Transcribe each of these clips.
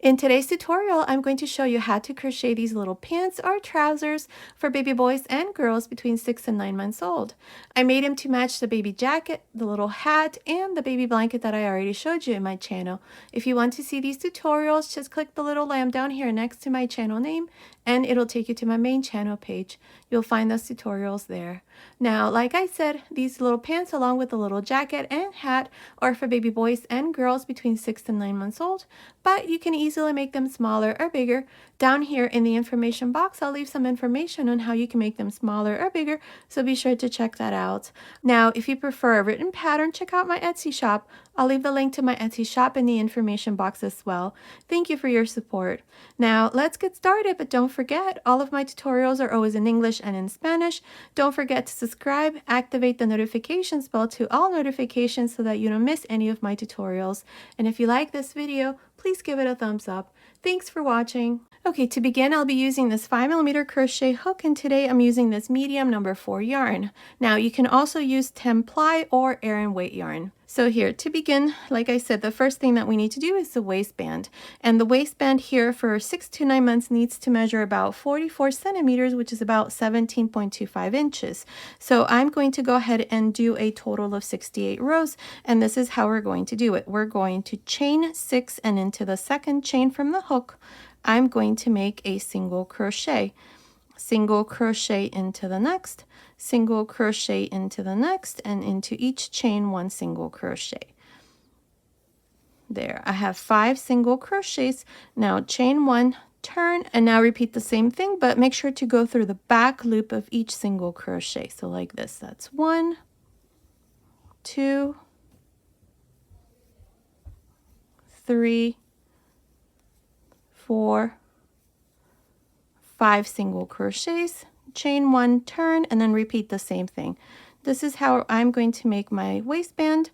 In today's tutorial, I'm going to show you how to crochet these little pants or trousers for baby boys and girls between 6 and 9 months old. I made them to match the baby jacket, the little hat, and the baby blanket that I already showed you in my channel. If you want to see these tutorials, just click the little lamb down here next to my channel name, and it'll take you to my main channel page. You'll find those tutorials there. Now, like I said, these little pants along with the little jacket and hat are for baby boys and girls between 6 and 9 months old, but you can easily make them smaller or bigger. Down here in the information box, I'll leave some information on how you can make them smaller or bigger, so be sure to check that out. Now, if you prefer a written pattern, check out my Etsy shop. I'll leave the link to my Etsy shop in the information box as well. Thank you for your support. Now, let's get started, but don't forget, all of my tutorials are always in English and in Spanish. Don't forget to subscribe, activate the notifications bell to all notifications so that you don't miss any of my tutorials. And if you like this video, please give it a thumbs up. Thanks for watching. Okay, to begin, I'll be using this 5mm crochet hook, and today I'm using this medium number 4 yarn. Now, you can also use 10 ply or Aran weight yarn. So here, to begin, like I said, the first thing that we need to do is the waistband. And the waistband here for 6 to 9 months needs to measure about 44 centimeters, which is about 17.25 inches. So I'm going to go ahead and do a total of 68 rows, and this is how we're going to do it. We're going to chain 6, and into the second chain from the hook, I'm going to make a single crochet into the next, single crochet into the next, and into each chain 1 single crochet. There, I have 5 single crochets. Now chain 1, turn, and now repeat the same thing, but make sure to go through the back loop of each single crochet. So like this, that's 1, 2, 3, 4, 5 single crochets, chain 1, turn, and then repeat the same thing. This is how I'm going to make my waistband.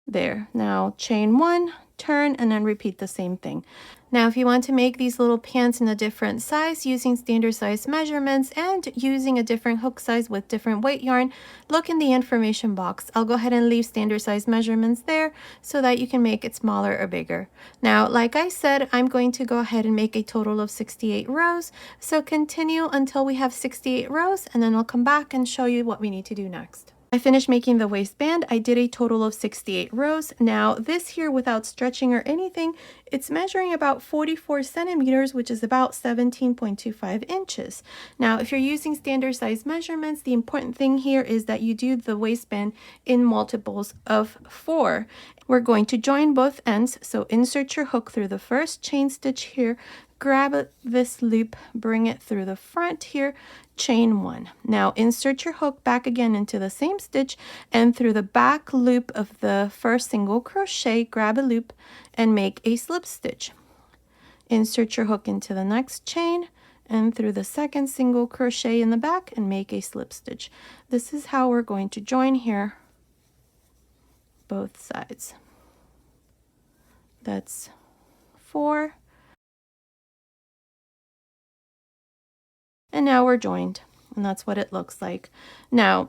There, now chain 1, turn, and then repeat the same thing. Now, if you want to make these little pants in a different size using standard size measurements and using a different hook size with different weight yarn, look in the information box. I'll go ahead and leave standard size measurements there so that you can make it smaller or bigger. Now, like I said, I'm going to go ahead and make a total of 68 rows. So continue until we have 68 rows, and then I'll come back and show you what we need to do next. I finished making the waistband. I did a total of 68 rows. Now this here, without stretching or anything, it's measuring about 44 centimeters, which is about 17.25 inches. Now, if you're using standard size measurements, the important thing here is that you do the waistband in multiples of 4. We're going to join both ends, so insert your hook through the first chain stitch here, grab this loop, bring it through the front here, chain 1. Now insert your hook back again into the same stitch, and through the back loop of the first single crochet, grab a loop and make a slip stitch. Insert your hook into the next chain and through the second single crochet in the back and make a slip stitch. This is how we're going to join here, both sides. That's 4. And now we're joined, and that's what it looks like. Now,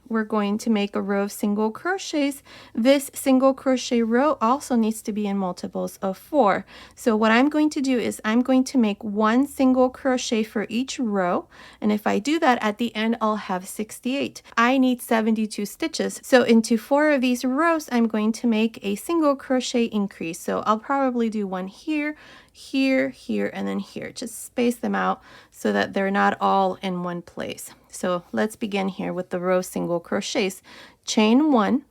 we're going to make a row of single crochets. This single crochet row also needs to be in multiples of 4. So what I'm going to do is I'm going to make 1 single crochet for each row, and if I do that, at the end I'll have 68. I need 72 stitches. So into 4 of these rows, I'm going to make a single crochet increase. So I'll probably do 1 here, here, here, and then here. Just space them out so that they're not all in one place. So let's begin here with the row single crochets. Chain 1.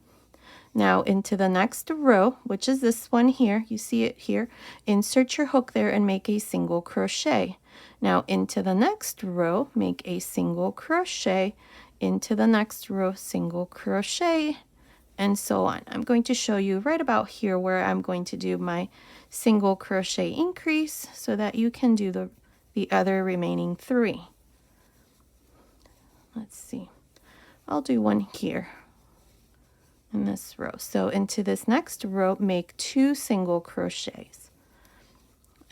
Now into the next row, which is this one here, you see it here, insert your hook there and make a single crochet. Now into the next row, make a single crochet, into the next row, single crochet, and so on. I'm going to show you right about here where I'm going to do my single crochet increase so that you can do the other remaining 3. Let's see, I'll do 1 here in this row. So into this next row, make 2 single crochets.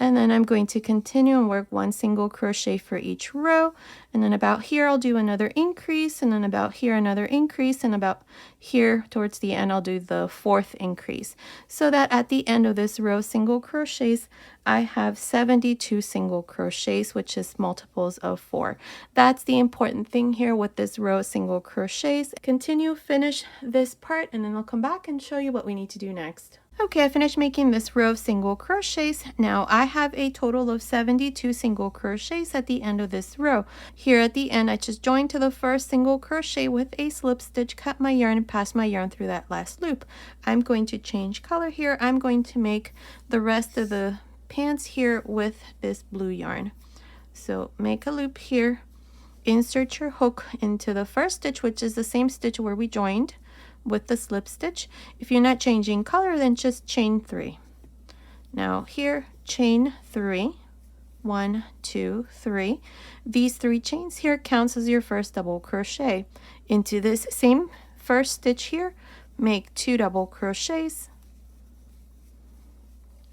And then I'm going to continue and work 1 single crochet for each row. And then about here, I'll do another increase, and then about here, another increase, and about here towards the end, I'll do the 4th increase. So that at the end of this row single crochets, I have 72 single crochets, which is multiples of 4. That's the important thing here with this row single crochets. Continue, finish this part, and then I'll come back and show you what we need to do next. Okay, I finished making this row of single crochets. Now I have a total of 72 single crochets at the end of this row. Here at the end, I just joined to the first single crochet with a slip stitch, cut my yarn, and pass my yarn through that last loop. I'm going to change color here. I'm going to make the rest of the pants here with this blue yarn. So make a loop here, insert your hook into the first stitch, which is the same stitch where we joined with the slip stitch. If you're not changing color, then just chain 3. Now here, chain 3, 1, 2, 3. These 3 chains here counts as your first double crochet. Into this same first stitch here, make 2 double crochets.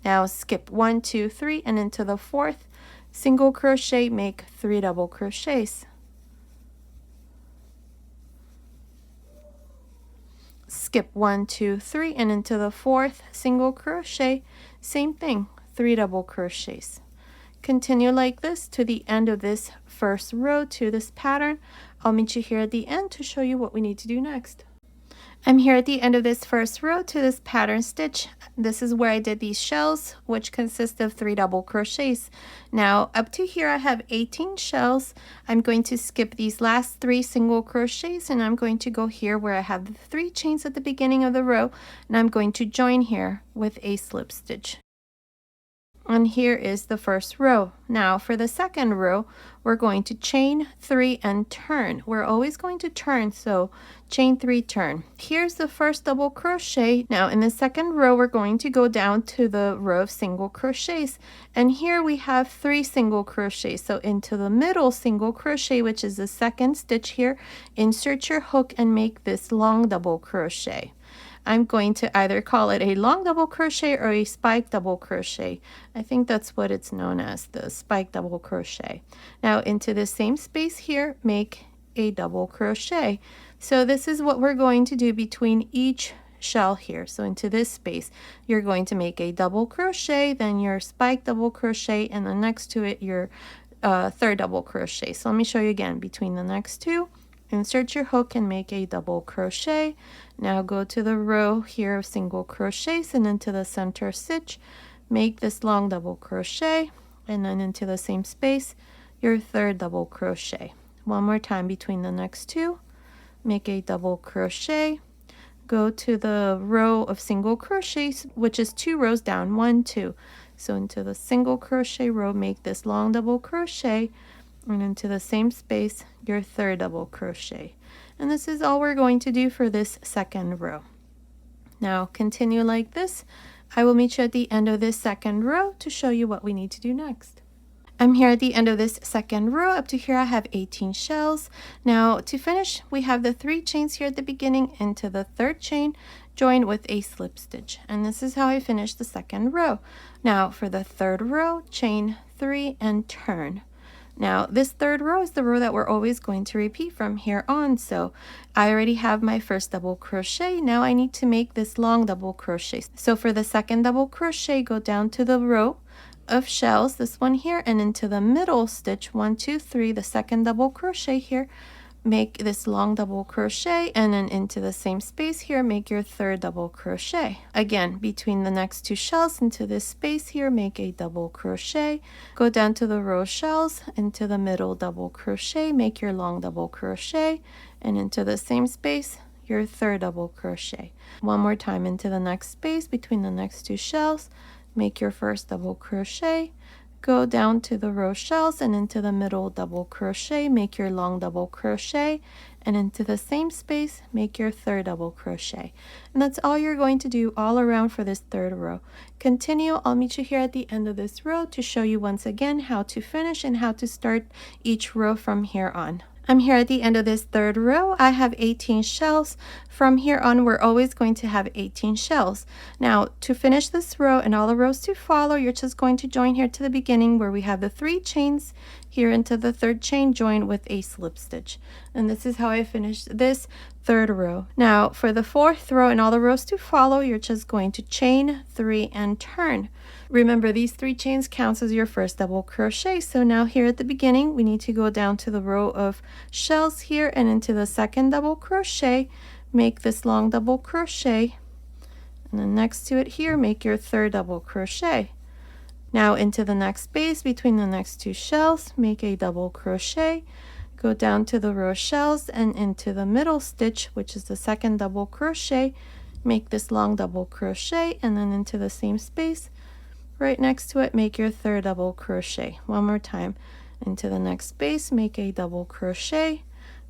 Now skip 1, 2, 3, and into the 4th single crochet, make 3 double crochets. Skip 1, 2, 3, and into the 4th single crochet, same thing, 3 double crochets. Continue like this to the end of this first row to this pattern. I'll meet you here at the end to show you what we need to do next. I'm here at the end of this first row to this pattern stitch. This is where I did these shells, which consist of 3 double crochets. Now up to here I have 18 shells. I'm going to skip these last 3 single crochets, and I'm going to go here where I have the 3 chains at the beginning of the row, and I'm going to join here with a slip stitch. And here is the first row. Now for the second row, we're going to chain 3 and turn. We're always going to turn, so chain 3, turn. Here's the first double crochet. Now in the second row, we're going to go down to the row of single crochets, and here we have 3 single crochets. So into the middle single crochet, which is the second stitch here, insert your hook and make this long double crochet. I'm going to either call it a long double crochet or a spike double crochet. I think that's what it's known as, the spike double crochet. Now into the same space here, make a double crochet. So this is what we're going to do between each shell here. So into this space, you're going to make a double crochet, then your spike double crochet, and then next to it, your third double crochet. So let me show you again. Between the next 2, insert your hook and make a double crochet. Now go to the row here of single crochets, and into the center stitch, make this long double crochet, and then into the same space, your third double crochet. One more time between the next 2, make a double crochet, go to the row of single crochets, which is 2 rows down, 1, 2. So into the single crochet row, make this long double crochet, and into the same space, your third double crochet. And this is all we're going to do for this second row. Now continue like this. I will meet you at the end of this second row to show you what we need to do next. I'm here at the end of this second row. Up to here I have 18 shells. Now to finish, we have the 3 chains here at the beginning. Into the 3rd chain, join with a slip stitch, and this is how I finish the second row. Now for the 3rd row, chain 3 and turn. Now this 3rd row is the row that we're always going to repeat from here on. So I already have my first double crochet. Now I need to make this long double crochet. So for the 2nd double crochet, go down to the row of shells, this one here, and into the middle stitch, 1, 2, 3, the 2nd double crochet here, make this long double crochet, and then into the same space here, make your 3rd double crochet. Again, between the next 2 shells, into this space here, make a double crochet, go down to the row of shells, into the middle double crochet, make your long double crochet, and into the same space, your 3rd double crochet. One more time into the next space between the next 2 shells, make your first double crochet, go down to the row shells and into the middle double crochet, make your long double crochet, and into the same space, make your 3rd double crochet. And that's all you're going to do all around for this 3rd row. Continue. I'll meet you here at the end of this row to show you once again how to finish and how to start each row from here on. I'm here at the end of this third row. I have 18 shells. From here on, we're always going to have 18 shells. Now, to finish this row and all the rows to follow, you're just going to join here to the beginning where we have the 3 chains here into the third chain, join with a slip stitch. And this is how I finished this third row. Now, for the fourth row and all the rows to follow, you're just going to chain 3 and turn. Remember, these 3 chains counts as your first double crochet. So now here at the beginning, we need to go down to the row of shells here and into the second double crochet, make this long double crochet, and then next to it here, make your third double crochet. Now into the next space between the next 2 shells, make a double crochet, go down to the row of shells and into the middle stitch, which is the second double crochet, make this long double crochet, and then into the same space right next to it, make your third double crochet. One more time, into the next space, make a double crochet,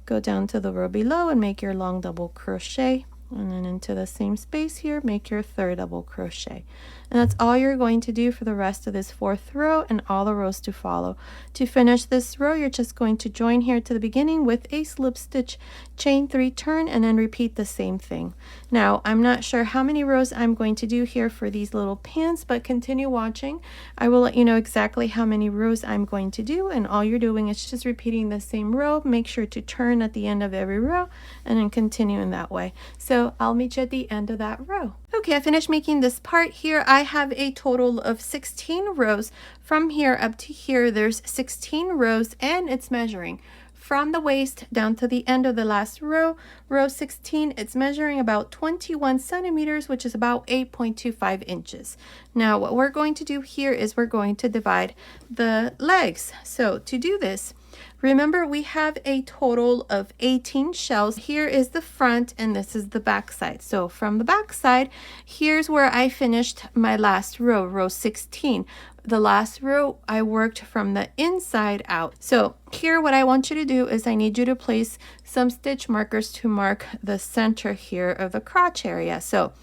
go down to the row below and make your long double crochet, and then into the same space here, make your third double crochet. And that's all you're going to do for the rest of this fourth row and all the rows to follow. To finish this row, you're just going to join here to the beginning with a slip stitch, chain 3, turn, and then repeat the same thing. Now, I'm not sure how many rows I'm going to do here for these little pants, but continue watching. I will let you know exactly how many rows I'm going to do, and all you're doing is just repeating the same row. Make sure to turn at the end of every row and then continue in that way. So I'll meet you at the end of that row. Okay, I finished making this part here. I have a total of 16 rows. From here up to here, there's 16 rows, and it's measuring from the waist down to the end of the last row. Row 16, it's measuring about 21 centimeters, which is about 8.25 inches. Now, what we're going to do here is we're going to divide the legs. So to do this, remember, we have a total of 18 shells. Here is the front and this is the back side. So from the back side, here's where I finished my last row, row 16. The last row I worked from the inside out. So here what I want you to do is I need you to place some stitch markers to mark the center here of the crotch area. So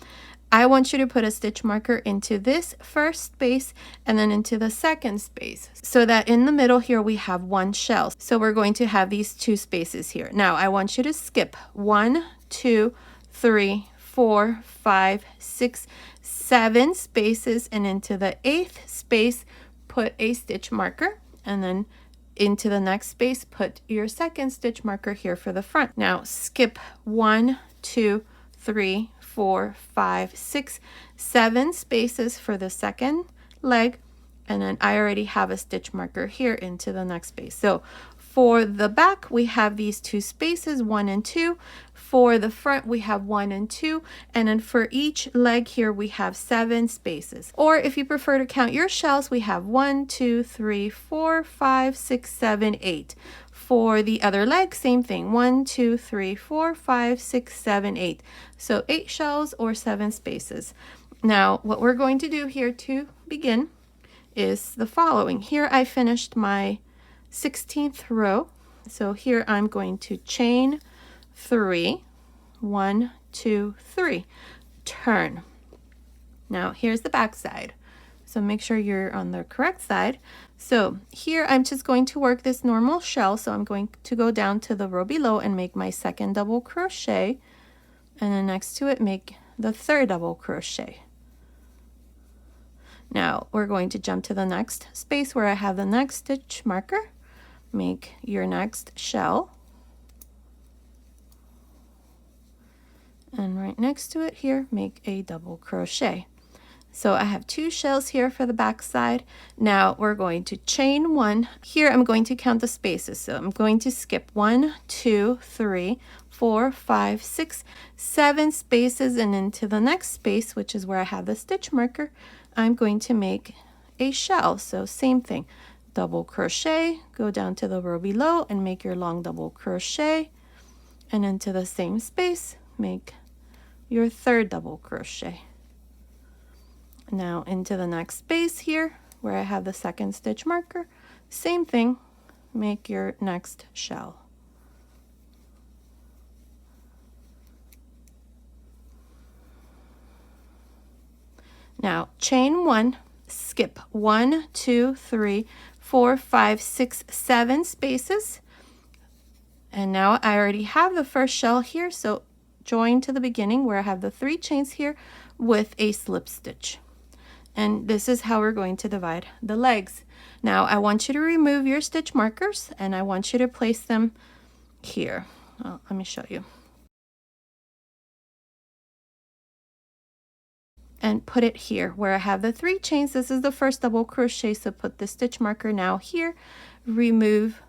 I want you to put a stitch marker into this first space and then into the second space, so that in the middle here we have 1 shell. So we're going to have these 2 spaces here. Now I want you to skip 1, 2, 3, 4, 5, 6, 7 spaces, and into the 8th space put a stitch marker, and then into the next space put your second stitch marker here for the front. Now skip 1, 2, 3, 4, 5, 6, 7 spaces for the second leg, and then I already have a stitch marker here into the next space. So for the back we have these 2 spaces, 1 and 2. For the front we have 1 and 2, and then for each leg here we have 7 spaces. Or if you prefer to count your shells, we have 1, 2, 3, 4, 5, 6, 7, 8. For the other leg, same thing, 1, 2, 3, 4, 5, 6, 7, 8. So 8 shells or 7 spaces. Now what we're going to do here to begin is the following. Here I finished my 16th row. So here I'm going to chain 3, 1, 2, 3, turn. Now here's the back side. So make sure you're on the correct side. So here I'm just going to work this normal shell. So I'm going to go down to the row below and make my second double crochet, and then next to it make the third double crochet. Now we're going to jump to the next space where I have the next stitch marker, make your next shell, and right next to it here make a double crochet. So I have 2 shells here for the back side. Now we're going to chain 1. Here I'm going to count the spaces. So I'm going to skip 1, 2, 3, 4, 5, 6, 7 spaces, and into the next space, which is where I have the stitch marker, I'm going to make a shell. So same thing, double crochet, go down to the row below and make your long double crochet, and into the same space make your third double crochet. Now into the next space here where I have the second stitch marker, same thing, make your next shell. Now chain 1, skip 1, 2, 3, 4, 5, 6, 7 spaces, And now I already have the first shell here, so join to the beginning where I have the 3 chains here with a slip stitch. And this is how we're going to divide the legs. Now I want you to remove your stitch markers and I want you to place them here. Let me show you. And put it here where I have the 3 chains. This is the first double crochet, so put the stitch marker now here. Remove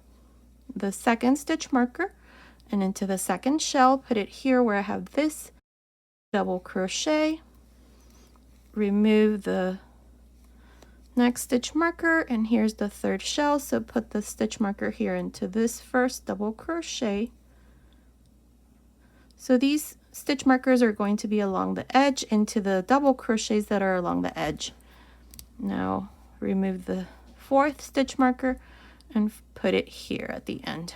the second stitch marker and into the second shell, put it here where I have this double crochet. Remove the next stitch marker, and here's the third shell, so put the stitch marker here into this first double crochet. So these stitch markers are going to be along the edge into the double crochets that are along the edge. Now remove the 4th stitch marker and put it here at the end.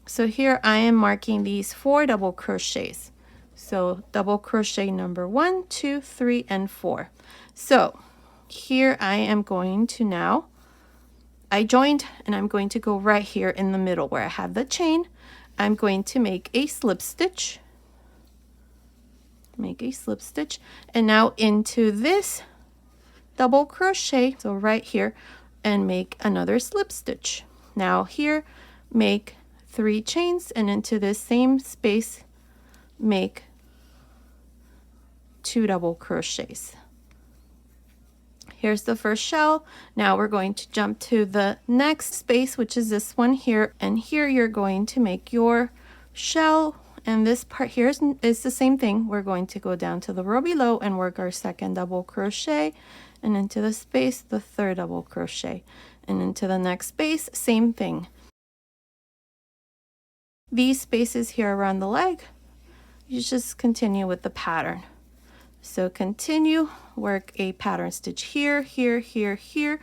So here I am marking these 4 double crochets. So double crochet number 1, 2, 3, and 4. So here I am going to now, I joined and I'm going to go right here in the middle where I have the chain. I'm going to make a slip stitch. Make a slip stitch, and now into this double crochet, so right here, and make another slip stitch. Now here make 3 chains, and into this same space make 2 double crochets. Here's the first shell. Now we're going to jump to the next space, which is this one here, and here you're going to make your shell, and this part here is the same thing. We're going to go down to the row below and work our second double crochet, and into the space the 3rd double crochet, and into the next space same thing. These spaces here around the leg, you just continue with the pattern. So continue, work a pattern stitch here, here, here, here,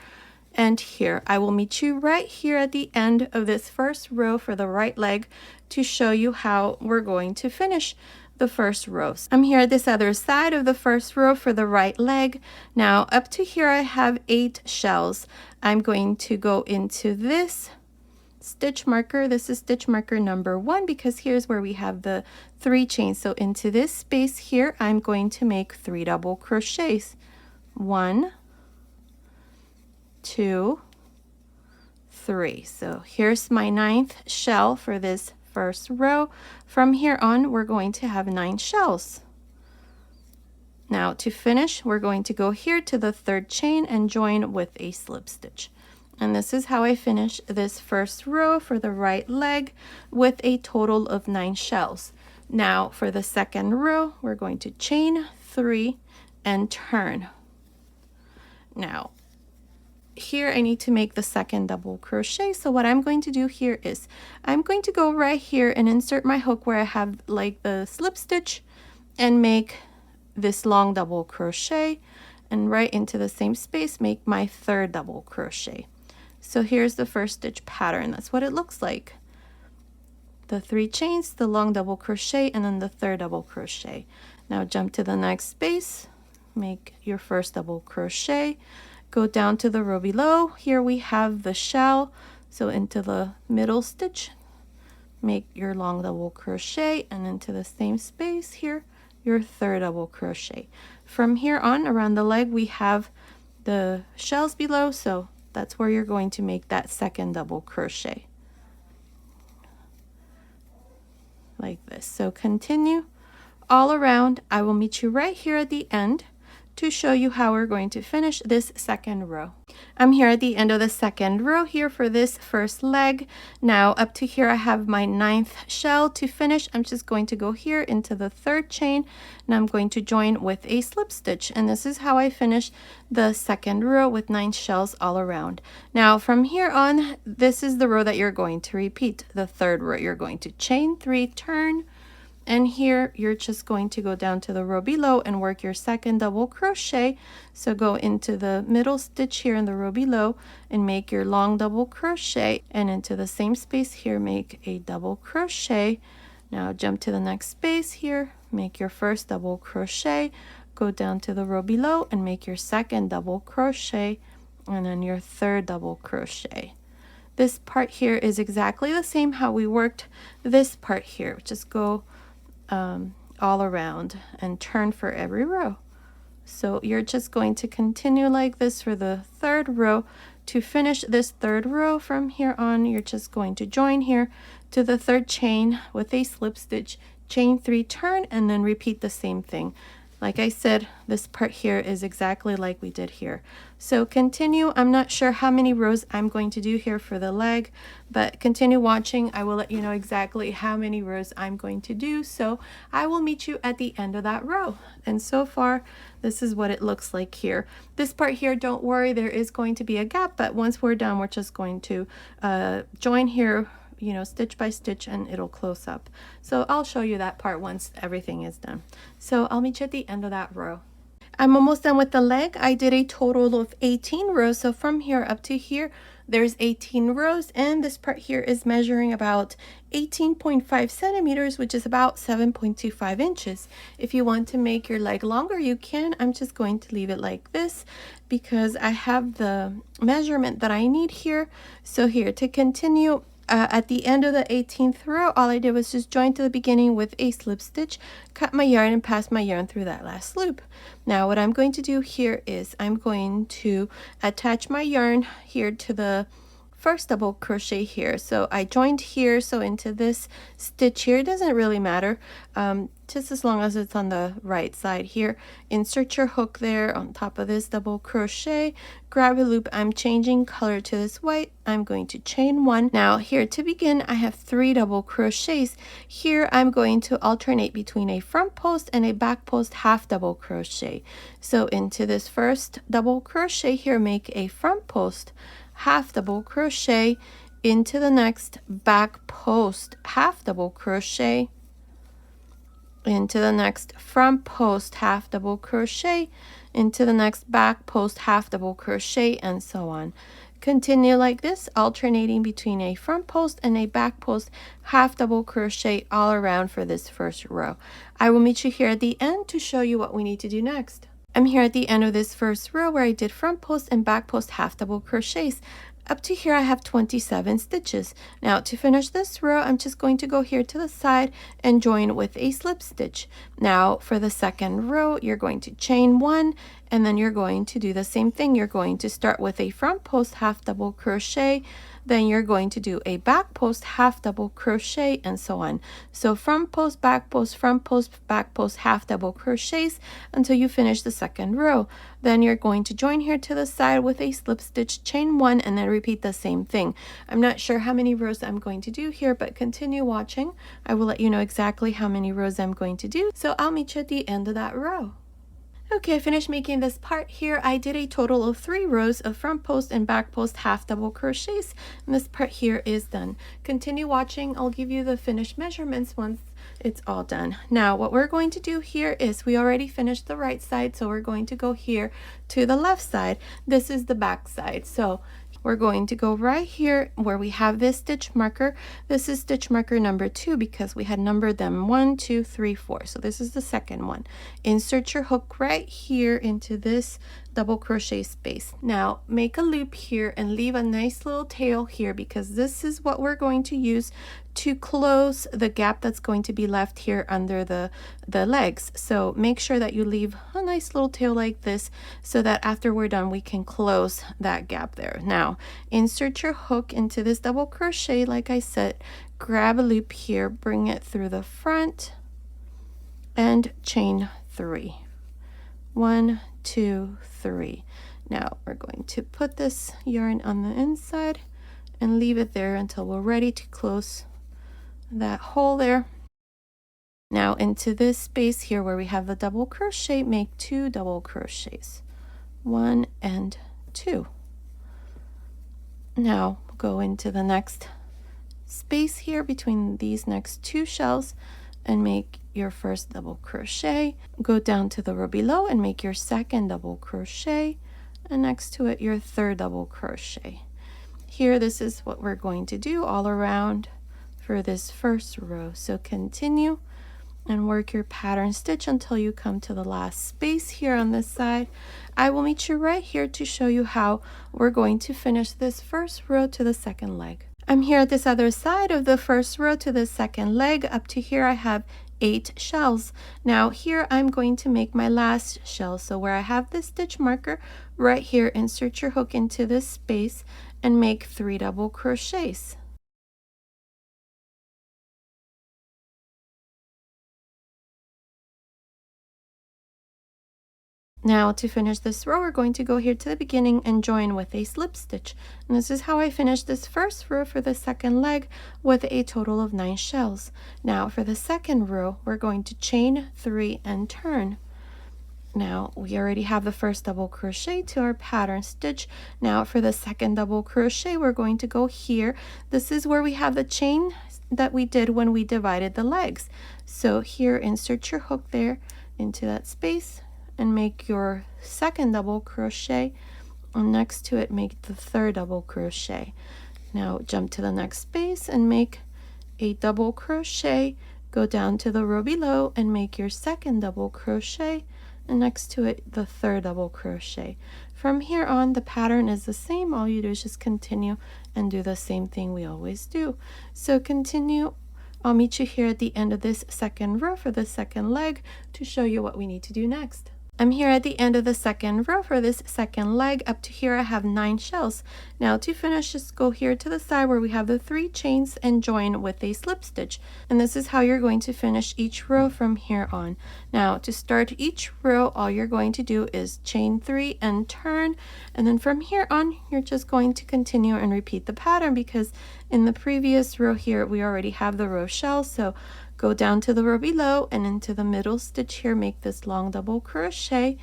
and here. I will meet you right here at the end of this first row for the right leg to show you how we're going to finish the first row. I'm here at this other side of the first row for the right leg. Now up to here I have 8 shells. I'm going to go into this stitch marker. This is stitch marker number 1 because here's where we have the 3 chains. So into this space here I'm going to make 3 double crochets. 1, 2, 3. So here's my 9th shell for this first row. From here on we're going to have 9 shells. Now to finish we're going to go here to the 3rd chain and join with a slip stitch. And this is how I finish this first row for the right leg with a total of 9 shells. Now for the second row, we're going to chain 3 and turn. Now here I need to make the second double crochet. So what I'm going to do here is I'm going to go right here and insert my hook where I have like the slip stitch and make this long double crochet, and right into the same space make my 3rd double crochet. So here's the first stitch pattern. That's what it looks like. The 3 chains, the long double crochet, and then the 3rd double crochet. Now jump to the next space, make your first double crochet, go down to the row below. Here we have the shell, so into the middle stitch, make your long double crochet, and into the same space here, your 3rd double crochet. From here on around the leg we have the shells below, so that's where you're going to make that second double crochet like this. So continue all around. I will meet you right here at the end to show you how we're going to finish this second row. I'm here at the end of the second row here for this first leg. Now up to here I have my 9th shell. To finish I'm just going to go here into the 3rd chain and I'm going to join with a slip stitch, and this is how I finish the second row with 9 shells all around. Now from here on, this is the row that you're going to repeat. The 3rd row you're going to chain 3, turn, and here you're just going to go down to the row below and work your second double crochet. So go into the middle stitch here in the row below and make your long double crochet, and into the same space here make a double crochet. Now jump to the next space here, make your first double crochet, go down to the row below and make your second double crochet, and then your 3rd double crochet. This part here is exactly the same how we worked this part here. Just go all around and turn for every row. So you're just going to continue like this for the third row. To finish this third row from here on, you're just going to join here to the third chain with a slip stitch, chain 3, turn, and then repeat the same thing. Like I said, this part here is exactly like we did here. So continue. I'm not sure how many rows I'm going to do here for the leg, but continue watching. I will let you know exactly how many rows I'm going to do. So I will meet you at the end of that row. And so far, this is what it looks like here. This part here, don't worry, there is going to be a gap, but once we're done, we're just going to join here, you know, stitch by stitch, and it'll close up. So I'll show you that part once everything is done. So I'll meet you at the end of that row. I'm almost done with the leg. I did a total of 18 rows. So from here up to here, there's 18 rows, and this part here is measuring about 18.5 centimeters, which is about 7.25 inches. If you want to make your leg longer, you can. I'm just going to leave it like this because I have the measurement that I need here. So here, to continue, at the end of the 18th row, all I did was just join to the beginning with a slip stitch, cut my yarn, and pass my yarn through that last loop. Now what I'm going to do here is I'm going to attach my yarn here to the first double crochet here. So I joined here, so into this stitch here, it doesn't really matter, just as long as it's on the right side here. Insert your hook there on top of this double crochet, grab a loop. I'm changing color to this white. I'm going to chain 1. Now here to begin, I have 3 double crochets. Here I'm going to alternate between a front post and a back post half double crochet. So into this first double crochet here, make a front post half double crochet, into the next back post half double crochet, into the next front post half double crochet, into the next back post half double crochet, and so on. Continue like this, alternating between a front post and a back post half double crochet all around for this first row. I will meet you here at the end to show you what we need to do next. I'm here at the end of this first row where I did front post and back post half double crochets. Up to here I have 27 stitches. Now to finish this row, I'm just going to go here to the side and join with a slip stitch. Now for the second row, you're going to chain 1, and then you're going to do the same thing. You're going to start with a front post half double crochet, then you're going to do a back post half double crochet, and so on. So front post, back post, front post, back post, half double crochets until you finish the second row. Then you're going to join here to the side with a slip stitch, chain 1, and then repeat the same thing. I'm not sure how many rows I'm going to do here, but continue watching. I will let you know exactly how many rows I'm going to do. So I'll meet you at the end of that row. Okay, I finished making this part here. I did a total of 3 rows of front post and back post half double crochets, and this part here is done. Continue watching. I'll give you the finished measurements once it's all done. Now what we're going to do here is we already finished the right side, so we're going to go here to the left side. This is the back side. So we're going to go right here where we have this stitch marker. This is stitch marker number 2 because we had numbered them 1, 2, 3, 4. So this is the second one. Insert your hook right here into this double crochet space. Now make a loop here and leave a nice little tail here because this is what we're going to use to close the gap that's going to be left here under the legs. So make sure that you leave a nice little tail like this so that after we're done we can close that gap there. Now insert your hook into this double crochet like I said, grab a loop here, bring it through the front, and chain 3. 1, 2, 3. Now we're going to put this yarn on the inside and leave it there until we're ready to close that hole there. Now into this space here where we have the double crochet, make 2 double crochets, 1 and 2. Now go into the next space here between these next 2 shells and make your first double crochet. Go down to the row below and make your second double crochet, and next to it your third double crochet. Here this is what we're going to do all around for this first row. So continue and work your pattern stitch until you come to the last space here on this side. I will meet you right here to show you how we're going to finish this first row to the second leg. I'm here at this other side of the first row to the second leg. Up to here I have 8 shells. Now here I'm going to make my last shell. So where I have this stitch marker right here, insert your hook into this space and make 3 double crochets. Now to finish this row, we're going to go here to the beginning and join with a slip stitch. And this is how I finished this first row for the second leg with a total of 9 shells. Now for the second row, we're going to chain 3 and turn. Now we already have the first double crochet to our pattern stitch. Now for the second double crochet, we're going to go here. This is where we have the chain that we did when we divided the legs. So here, insert your hook there into that space and make your second double crochet, and next to it make the third double crochet. Now jump to the next space and make a double crochet, go down to the row below and make your second double crochet, and next to it the third double crochet. From here on, the pattern is the same. All you do is just continue and do the same thing we always do. So continue. I'll meet you here at the end of this second row for the second leg to show you what we need to do next. I'm here at the end of the second row for this second leg. Up to here I have 9 shells. Now to finish, just go here to the side where we have the 3 chains and join with a slip stitch. And this is how you're going to finish each row from here on. Now to start each row, all you're going to do is chain 3 and turn. And then from here on, you're just going to continue and repeat the pattern, because in the previous row here, we already have the row shell. So go down to the row below and into the middle stitch here, make this long double crochet,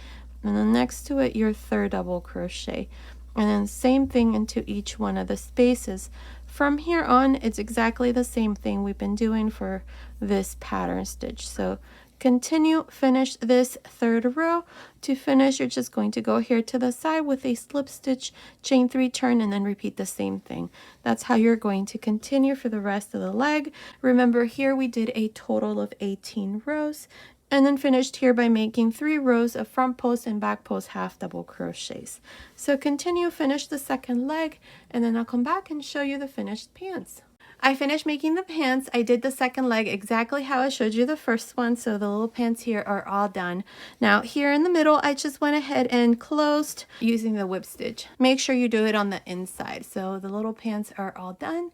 and then next to it your third double crochet, and then same thing into each one of the spaces. From here on, it's exactly the same thing we've been doing for this pattern stitch. So continue, finish this third row. To finish, you're just going to go here to the side with a slip stitch, chain 3, turn, and then repeat the same thing. That's how you're going to continue for the rest of the leg. Remember, here we did a total of 18 rows, and then finished here by making 3 rows of front post and back post half double crochets. So continue, finish the second leg, and then I'll come back and show you the finished pants. I finished making the pants. I did the second leg exactly how I showed you the first one, so the little pants here are all done. Now here in the middle, I just went ahead and closed using the whip stitch. Make sure you do it on the inside. So the little pants are all done.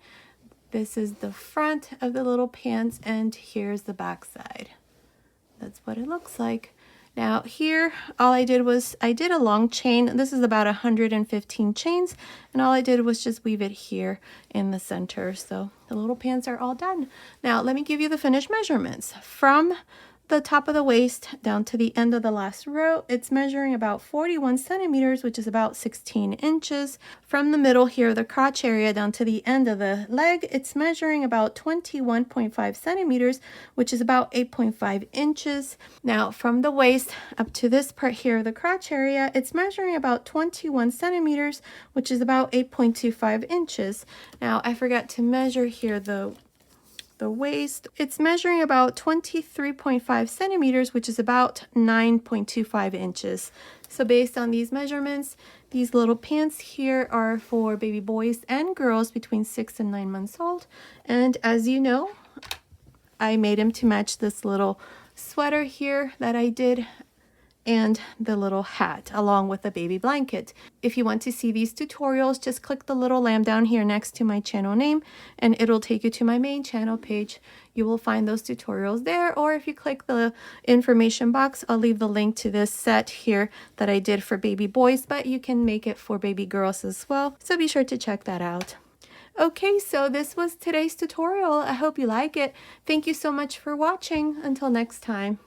This is the front of the little pants, and here's the back side. That's what it looks like. Now here, all I did was, I did a long chain. This is about 115 chains, and all I did was just weave it here in the center. So the little pants are all done. Now let me give you the finished measurements. From the top of the waist down to the end of the last row, it's measuring about 41 centimeters, which is about 16 inches. From the middle here, the crotch area, down to the end of the leg, it's measuring about 21.5 centimeters, which is about 8.5 inches. Now from the waist up to this part here, the crotch area, it's measuring about 21 centimeters, which is about 8.25 inches. Now I forgot to measure here the waist. It's measuring about 23.5 centimeters, which is about 9.25 inches. So based on these measurements, these little pants here are for baby boys and girls between 6 and 9 months old. And as you know, I made them to match this little sweater here that I did, and the little hat along with the baby blanket. If you want to see these tutorials, just click the little lamb down here next to my channel name and it'll take you to my main channel page. You will find those tutorials there, or if you click the information box, I'll leave the link to this set here that I did for baby boys, but you can make it for baby girls as well. So be sure to check that out. Okay, so this was today's tutorial. I hope you like it. Thank you so much for watching. Until next time.